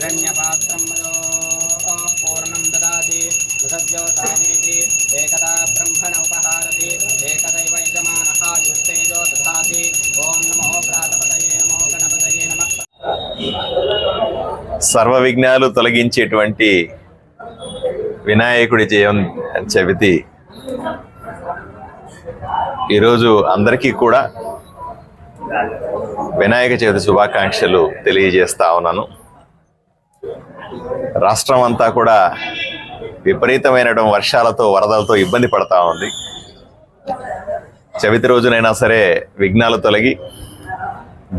हिरण्यपात्रं पूर्णं ददाति मृतज्योतानीति एकदा ब्रह्मण उपहारति एकदैव यजमानः युक्तेजो दधाति ओं नमो प्रातपतये नमो गणपतये नमः। సర్వ విఘ్నాలు తొలగించేటువంటి వినాయకుడి జయం చెబితి ఈరోజు అందరికీ కూడా వినాయక చవితి శుభాకాంక్షలు తెలియజేస్తా ఉన్నాను. రాష్ట్రం అంతా కూడా విపరీతమైన వర్షాలతో వరదలతో ఇబ్బంది పడతా ఉంది. చవితి రోజునైనా సరే విఘ్నాలు తొలగి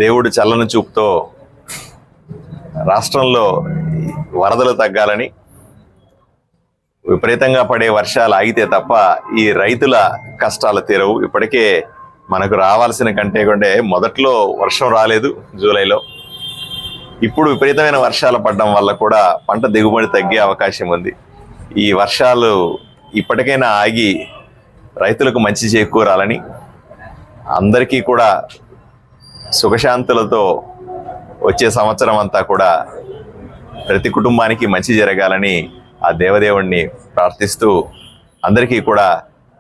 దేవుడు చల్లని చూపుతో రాష్ట్రంలో వరదలు తగ్గాలని, విపరీతంగా పడే వర్షాలు ఆగితే తప్ప ఈ రైతుల కష్టాలు తీరవు. ఇప్పటికే మనకు రావాల్సిన కంటే మొదట్లో వర్షం రాలేదు జూలైలో. ఇప్పుడు విపరీతమైన వర్షాలు పడడం వల్ల కూడా పంట దిగుబడి తగ్గే అవకాశం ఉంది. ఈ వర్షాలు ఇప్పటికైనా ఆగి రైతులకు మంచి చేకూరాలని, అందరికీ కూడా సుఖశాంతులతో వచ్చే సంవత్సరం అంతా కూడా ప్రతి కుటుంబానికి మంచి జరగాలని ఆ దేవదేవుణ్ణి ప్రార్థిస్తూ అందరికీ కూడా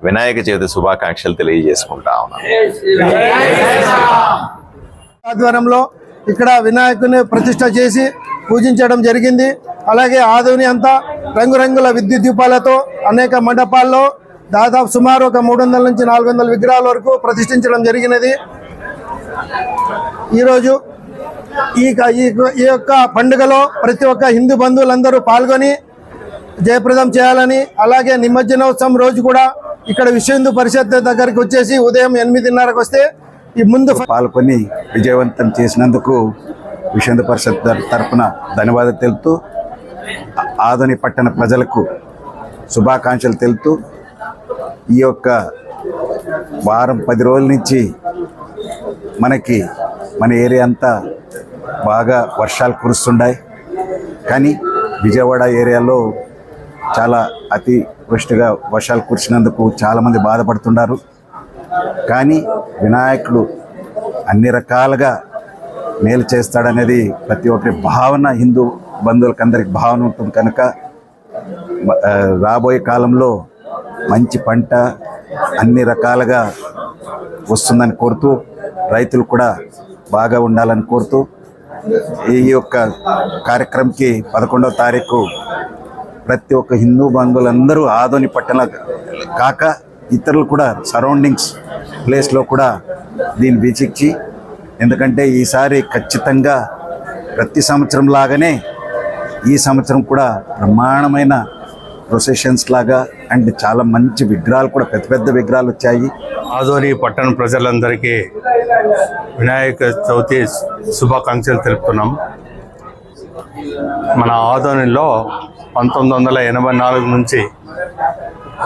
వినాయక చవితి శుభాకాంక్షలు తెలియజేసుకుంటా ఉన్నాను. ఆధ్వర్యంలో ఇక్కడ వినాయకుని ప్రతిష్ట చేసి పూజించడం జరిగింది. అలాగే ఆదోని అంతా రంగురంగుల విద్యుత్ దీపాలతో అనేక మండపాల్లో దాదాపు సుమారు ఒక 300 నుంచి 400 విగ్రహాల వరకు ప్రతిష్ఠించడం జరిగినది. ఈరోజు ఈ యొక్క పండుగలో ప్రతి ఒక్క హిందూ బంధువులందరూ పాల్గొని జయప్రదం చేయాలని, అలాగే నిమజ్జనోత్సవం రోజు కూడా ఇక్కడ విశ్వ హిందూ పరిషత్ దగ్గరికి వచ్చేసి ఉదయం 8:30కు వస్తే ఈ ముందు పాల్గొని విజయవంతం చేసినందుకు విశ్వ హిందూ పరిషత్ తరఫున ధన్యవాదాలు తెలుపుతూ ఆదోని పట్టణ ప్రజలకు శుభాకాంక్షలు తెలుపుతూ ఈ యొక్క వారం 10 రోజుల నుంచి మనకి మన ఏరియా అంతా బాగా వర్షాలు కురుస్తున్నాయి. కానీ విజయవాడ ఏరియాలో చాలా అతివృష్టిగా వర్షాలు కురిసినందుకు చాలామంది బాధపడుతున్నారు. కానీ వినాయకుడు అన్ని రకాలుగా మేలు చేస్తాడనేది ప్రతి ఒక్కరి భావన, హిందూ బంధువులకు అందరికి భావన ఉంటుంది. కనుక రాబోయే కాలంలో మంచి పంట అన్ని రకాలుగా వస్తుందని కోరుతూ, రైతులు కూడా బాగా ఉండాలని కోరుతూ ఈ యొక్క కార్యక్రమంకి 11వ తారీఖు ప్రతి ఒక్క హిందూ బంధువులందరూ ఆదోని పట్టణ కాక ఇతరులు కూడా సరౌండింగ్స్ ప్లేస్లో కూడా దీన్ని వీక్షించి, ఎందుకంటే ఈసారి ఖచ్చితంగా ప్రతి సంవత్సరం లాగానే ఈ సంవత్సరం కూడా బ్రహ్మాండమైన ప్రొసెషన్స్ లాగా అండ్ చాలా మంచి విగ్రహాలు కూడా పెద్ద పెద్ద విగ్రహాలు వచ్చాయి. ఆదోని పట్టణ ప్రజలందరికీ వినాయక చవితి శుభాకాంక్షలు తెలుపుతున్నాం. మన ఆదోనిలో 1984 నుంచి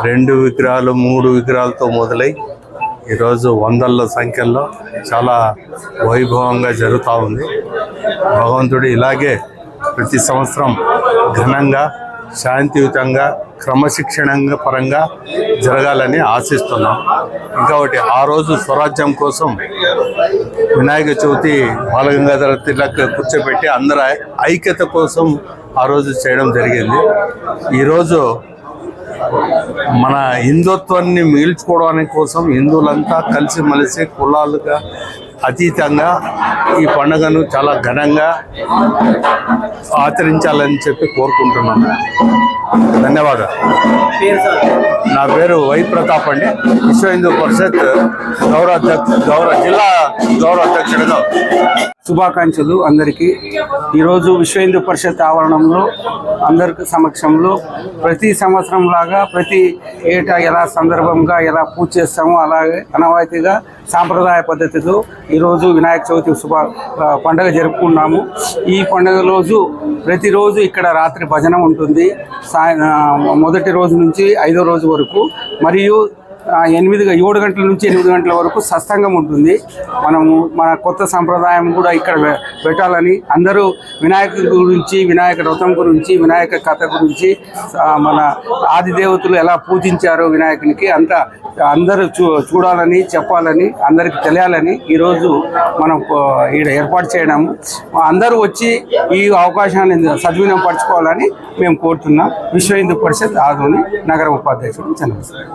2 విగ్రహాలు 3 విగ్రహాలతో మొదలై ఈరోజు వందల సంఖ్యలో చాలా వైభవంగా జరుగుతూ ఉంది. భగవంతుడు ఇలాగే ప్రతి సంవత్సరం ఘనంగా, శాంతియుతంగా, క్రమశిక్షణంగా పరంగా జరగాలని ఆశిస్తున్నాం. ఇంకొకటి, ఆ రోజు స్వరాజ్యం కోసం వినాయక చవితి బాలగంగాధర తిలక్ కూర్చోబెట్టి అందరూ ఐక్యత కోసం ఆ రోజు చేయడం జరిగింది. ఈరోజు మన హిందుత్వాన్ని మిగిల్చుకోవడానికి కోసం హిందువులంతా కలిసిమెలిసి కులాలుగా అతీతంగా ఈ పండుగను చాలా ఘనంగా ఆచరించాలని చెప్పి కోరుకుంటున్నాను. ధన్యవాదాలు. నా పేరు వై ప్రతాప్ అండి. విశ్వ హిందూ పరిషత్ జిల్లా గౌరవ అధ్యక్షుడిగా. శుభాకాంక్షలు అందరికీ. ఈరోజు విశ్వ హిందూ పరిషత్ ఆవరణంలో అందరికి సమక్షంలో ప్రతి సంవత్సరం లాగా ప్రతి ఏటా ఎలా సందర్భంగా ఎలా పూజ చేస్తామో అలాగే అనవాయితీగా సాంప్రదాయ పద్ధతితో ఈరోజు వినాయక చవితి పండుగ జరుపుకున్నాము. ఈ పండుగ రోజు ప్రతిరోజు ఇక్కడ రాత్రి భజన ఉంటుంది, మొదటి రోజు నుంచి 5వ రోజు వరకు. మరియు 7 గంటల నుంచి 8 గంటల వరకు సత్సంగం ఉంటుంది. మనము మన కొత్త సంప్రదాయం కూడా ఇక్కడ పెట్టాలని అందరూ వినాయకుడి గురించి, వినాయక వ్రతం గురించి, వినాయక కథ గురించి, మన ఆది దేవతలు ఎలా పూజించారో వినాయకునికి అందరూ చూడాలని, చెప్పాలని, అందరికి తెలియాలని ఈరోజు మనం ఇక్కడ ఏర్పాటు చేయడము. అందరూ వచ్చి ఈ అవకాశాన్ని సద్వినియోగపరచుకోవాలని మేము కోరుతున్నాం. విశ్వ హిందూ పరిషత్ ఆదోని నగర ఉపాధ్యక్షుడు చంద్రశేఖర్.